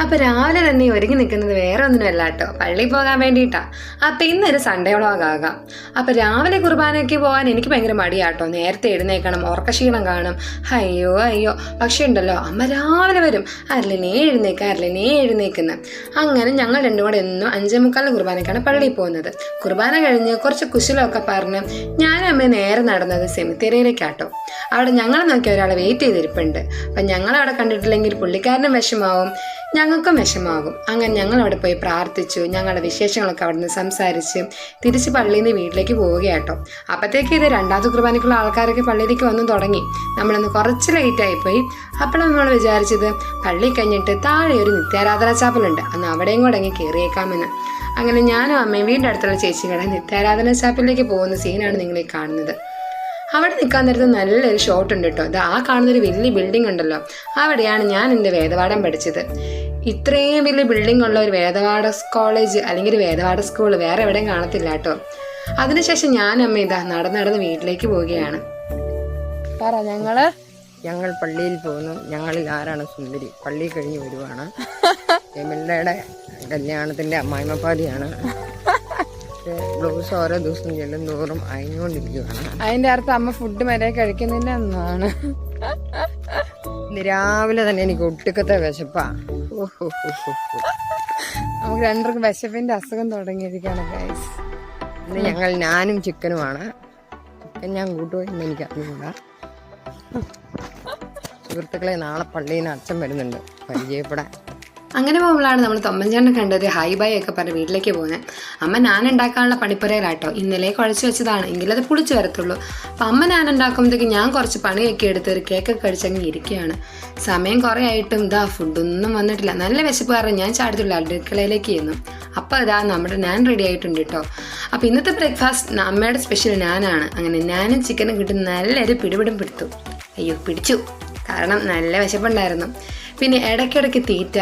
അപ്പോൾ രാവിലെ തന്നെ ഒരുങ്ങി നിൽക്കുന്നത് വേറെ ഒന്നിനുമല്ല കേട്ടോ, പള്ളിയിൽ പോകാൻ വേണ്ടിയിട്ടാണ്. അപ്പോൾ ഇന്നൊരു സൺഡേ വ്ളോഗാകാം. അപ്പോൾ രാവിലെ കുർബാനയ്ക്ക് പോകാൻ എനിക്ക് ഭയങ്കര മടിയാട്ടോ, നേരത്തെ എഴുന്നേൽക്കണം, ഉറക്കക്ഷീണം കാണും, അയ്യോ അയ്യോ. പക്ഷേ ഉണ്ടല്ലോ, അമ്മ രാവിലെ വരും, അരളിനെ എഴുന്നേക്കുന്ന. അങ്ങനെ ഞങ്ങൾ രണ്ടും കൂടെ എന്നും 5:45 കുർബാനയ്ക്കാണ് പള്ളിയിൽ പോകുന്നത്. കുർബാന കഴിഞ്ഞ് കുറച്ച് കുശലമൊക്കെ പറഞ്ഞ് ഞാനും അമ്മ നേരെ നടന്നത് സെമിത്തേരിയിലേക്കാട്ടോ. അവിടെ ഞങ്ങളെ നോക്കി ഒരാളെ വെയിറ്റ് ചെയ്തിരിപ്പുണ്ട്. അപ്പം ഞങ്ങളവിടെ കണ്ടിട്ടില്ലെങ്കിൽ പുള്ളിക്കാരനും വിഷമാവും, ഞങ്ങൾക്കും വിഷമാകും. അങ്ങനെ ഞങ്ങൾ അവിടെ പോയി പ്രാർത്ഥിച്ചു, ഞങ്ങളുടെ വിശേഷങ്ങളൊക്കെ അവിടെ നിന്ന് സംസാരിച്ച് തിരിച്ച് പള്ളിയിൽ നിന്ന് വീട്ടിലേക്ക് പോവുകയാട്ടോ. അപ്പോഴത്തേക്ക് ഇത് രണ്ടാമത്തെ കുർബാനയ്ക്കുള്ള ആൾക്കാരൊക്കെ പള്ളിയിലേക്ക് വന്നു തുടങ്ങി. നമ്മളിന്ന് കുറച്ച് ലേറ്റായിപ്പോയി. അപ്പോൾ നമ്മൾ വിചാരിച്ചത് പള്ളി കഴിഞ്ഞിട്ട് താഴെ ഒരു നിത്യാരാധന ചാപ്പലുണ്ട്, അന്ന് അവിടെയും കൂടെ അങ്ങ് കയറിയേക്കാമെന്ന്. അങ്ങനെ ഞാനും അമ്മയും വീടിൻ്റെ അടുത്തുള്ള ചേച്ചിയുടെ നിത്യാരാധന ചാപ്പലിലേക്ക് പോകുന്ന സീനാണ് നിങ്ങളീ കാണുന്നത്. അവിടെ നിൽക്കാൻ നേരത്ത് നല്ലൊരു ഷോട്ട് ഉണ്ട് കേട്ടോ. ഇത് ആ കാണുന്നൊരു വലിയ ബിൽഡിംഗ് ഉണ്ടല്ലോ, അവിടെയാണ് ഞാൻ എൻ്റെ വേദപാഠം പഠിച്ചത്. ഇത്രയും വലിയ ബിൽഡിംഗ് ഉള്ള ഒരു വേദപാഠ കോളേജ് അല്ലെങ്കിൽ ഒരു വേദപാഠ സ്കൂൾ വേറെ എവിടെയും കാണത്തില്ല കേട്ടോ. അതിനുശേഷം ഞാൻ അമ്മ ഇതാ നടന്ന് വീട്ടിലേക്ക് പോവുകയാണ്. ഞങ്ങൾ പള്ളിയിൽ പോകുന്നു. ഞങ്ങളിൽ ആരാണ് സുന്ദരി? പള്ളി കഴിഞ്ഞ് വരുവാണ്. എമില്ലയുടെ കല്യാണത്തിൻ്റെ അമ്മായിമ്മപ്പാടിയാണ്. ബ്ലൗസ് ഓരോ ദിവസം ചെല്ലും തോറും അയഞ്ഞുകൊണ്ടിരിക്കുകയാണ്. അതിന്റെ അർത്ഥം അമ്മ ഫുഡ് മര്യാദ കഴിക്കുന്നില്ല എന്നാണ്. ഇന്ന് രാവിലെ തന്നെ എനിക്ക് ഒട്ടുക്കത്തെ വിശപ്പാ. നമുക്ക് രണ്ടർക്കും വിശപ്പിന്റെ അസുഖം തുടങ്ങിയിരിക്കുകയാണ് ഗൈസ്. ഇന്ന് ഞാനും ചിക്കനുമാണ്. ചിക്കൻ ഞാൻ കൂട്ടുപോയെന്ന് എനിക്ക് അറിഞ്ഞൂടാ. സുഹൃത്തുക്കളെ, നാളെ പള്ളിയിൽ നിന്ന് അച്ഛൻ വരുന്നുണ്ട് പരിചയപ്പെടാൻ. അങ്ങനെ പോകുമ്പോഴാണ് നമ്മൾ തൊമ്മഞ്ചേട്ടനെ കണ്ടത്. ഹായ് ബൈ ഒക്കെ പറഞ്ഞ് വീട്ടിലേക്ക് പോകുന്നത്. അമ്മ ഞാൻ ഉണ്ടാക്കാനുള്ള പണിപ്പുരയിലാട്ടോ. ഇന്നലെ കുഴച്ച് വെച്ചതാണ്, എങ്കിലും അത് പുളിച്ച് വരത്തുള്ളൂ. അപ്പം അമ്മ ഞാൻ ഉണ്ടാക്കുമ്പോഴത്തേക്ക് ഞാൻ കുറച്ച് പണിയൊക്കെ എടുത്ത് ഒരു കേക്കൊക്കെ കഴിച്ചങ്ങ് ഇരിക്കുകയാണ്. സമയം കുറേ ആയിട്ടും ഇതാ ഫുഡൊന്നും വന്നിട്ടില്ല. നല്ല വിശപ്പ് കാരണം ഞാൻ ചാടത്തുള്ള അടുക്കളയിലേക്ക് ചെയ്യുന്നു. അപ്പോൾ ഇതാ ഞാൻ റെഡി ആയിട്ടുണ്ട് കേട്ടോ. അപ്പോൾ ഇന്നത്തെ ബ്രേക്ക്ഫാസ്റ്റ് അമ്മയുടെ സ്പെഷ്യൽ നാനാണ്. അങ്ങനെ നാനും ചിക്കനും കിട്ടി നല്ലൊരു പിടിച്ചു, കാരണം നല്ല വിശപ്പുണ്ടായിരുന്നു. പിന്നെ ഇടയ്ക്കിടയ്ക്ക് തീറ്റ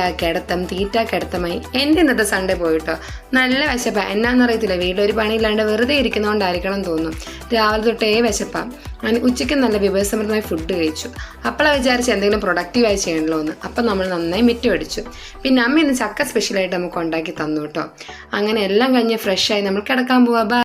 കിടത്തമായി എൻ്റെ ഇന്നത്തെ സൺഡേ പോയിട്ടോ. നല്ല വിശപ്പാ, എന്നാന്നറിയത്തില്ല, വീട്ടിലൊരു പണിയില്ലാണ്ട് വെറുതെ ഇരിക്കുന്നതുകൊണ്ടായിരിക്കണം തോന്നും. രാവിലെ തൊട്ടേ വിശപ്പാണ്. അങ്ങനെ ഉച്ചയ്ക്ക് നല്ല വിഭവസമൃദ്ധമായി ഫുഡ് കഴിച്ചു. അപ്പോഴാണ് വിചാരിച്ച് എന്തെങ്കിലും പ്രൊഡക്റ്റീവായി ചെയ്യണമല്ലോ എന്ന്. അപ്പം നമ്മൾ നന്നായി മിറ്റ് മേടിച്ചു. പിന്നെ അമ്മ ഇന്ന് ചക്ക സ്പെഷ്യലായിട്ട് നമുക്ക് ഉണ്ടാക്കി തന്നു കേട്ടോ. അങ്ങനെ എല്ലാം കഴിഞ്ഞ് ഫ്രഷായി നമ്മൾ കിടക്കാൻ പോവാ.